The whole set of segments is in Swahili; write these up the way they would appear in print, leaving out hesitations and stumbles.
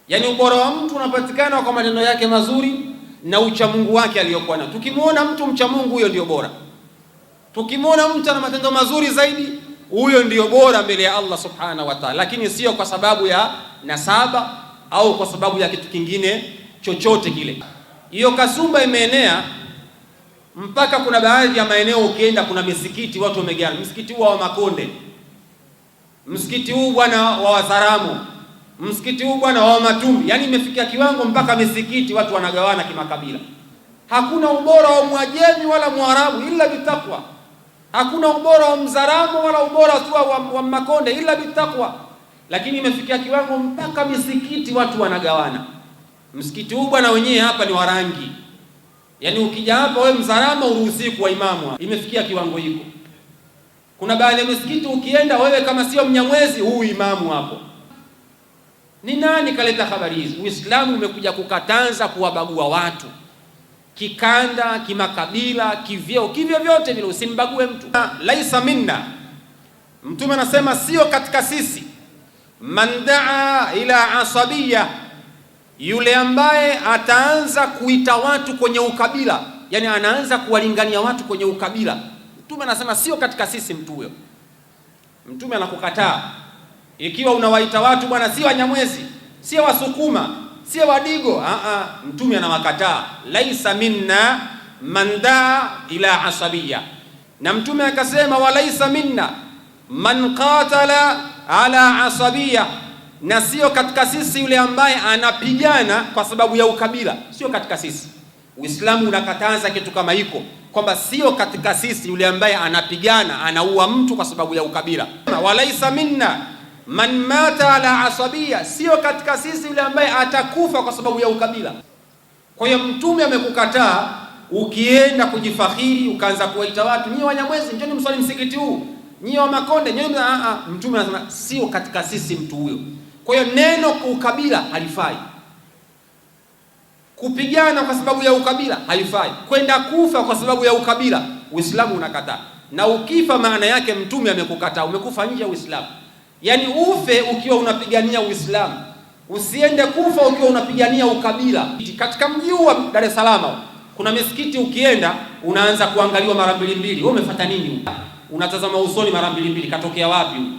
Yani ubora wa mtu unapatikana kwa maneno yake mazuri na uchamungu wake aliyokuwa nao. Tukimuona mtu mchamungu, huyo ndio bora. Tukimuona mtu ana matendo mazuri zaidi, huyo ndio bora mbele ya Allah subhanahu wa ta'ala, lakini sio kwa sababu ya nasaba au kwa sababu ya kitu kingine chochote kile. Hiyo kasumba imeenea mpaka kuna baadhi ya maeneo ukienda, kuna misikiti watu wamegawana. Msikiti huu wa Makonde, msikiti huu bwana wa Wazaramo, msikiti huu bwana wa Matumbi. Yani imefikia kiwango mpaka misikiti watu wanagawana kimakabila. Hakuna ubora wa Mwajemi wala Mwarabu ila bitakwa. Hakuna ubora wa Mzaramo wala ubora wa Makonde ila bitakwa. Lakini imefikia kiwango mpaka misikiti watu wanagawana. Msikiti huu bwana wenyewe hapa ni warangi. Yani ukija hapa wewe Mzaramo uruhusi kuwa imamu. Imefikia kiwango hiko. Kuna baadhi ya misikiti ukienda wewe kama sio Mnyamwezi huu imamu hapo. Ni nani kaleta habari hizi? Uislamu umekuja kukataza kuwabagua watu kikanda, kimakabila, kivyeo, kivyo vyote vile, usimbague mtu. Laisa minna, Mtume anasema sio katika sisi. Man daa ila asabiyya, yule ambaye ataanza kuita watu kwenye ukabila, yani anaanza kuwalingania watu kwenye ukabila. Mtume anasema sio katika sisi mtu huyo. Mtume anakukataa ikiwa unawaita watu bwana si Wanyamwezi, si Wasukuma, si Wadigo. Mtume anawakataa, laisa minna man daa ila asabiyya. Na Mtume akasema walaisa minna man qatala ala asabiyya, na sio katika sisi yule ambaye anapigana kwa sababu ya ukabila, sio katika sisi. Uislamu unakataza kitu kama hiko, kwamba sio katika sisi yule ambaye anapigana, anaua mtu kwa sababu ya ukabila. Walaisa minna man mata ala asabiyya, sio katika sisi yule ambaye atakufa kwa sababu ya ukabila. Kwa hiyo Mtume amekukataa ukienda kujifakhiri ukaanza kuwaita watu nyie Wanyamwezi njoni mswali msikiti huu, nyie wa Makonde nyie. Mtume anasema sio katika sisi mtu huyo. Kwa hiyo neno ukabila halifai, kupigana kwa sababu ya ukabila haifai, kwenda kufa kwa sababu ya ukabila Uislamu unakataa. Na ukifa maana yake Mtume amekukataa, umekufa nje ya Uislamu. Yani ufe ukiwa unapigania Uislamu, usiende kufa ukiwa unapigania ukabila. Katika mji huu wa Dar es Salaam kuna misikiti ukienda unaanza kuangaliwa mara mbili mbili. Wewe umefuata nini? Unatazama usoni mara mbili mbili, katokea wapi huyu?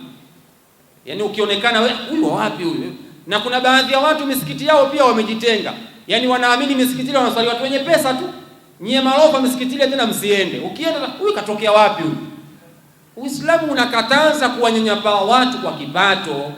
Yani ukionekana wewe huyu wapi huyu? Na kuna baadhi ya watu misikiti yao pia wamejitenga. Yani wanaamini misikiti ile wanaswali watu wenye pesa tu. Nyie marofa misikiti ile tena msiende. Ukienda huyu katokea wapi huyu? Uislamu unakataza kuwanyanyapaa watu kwa kipato.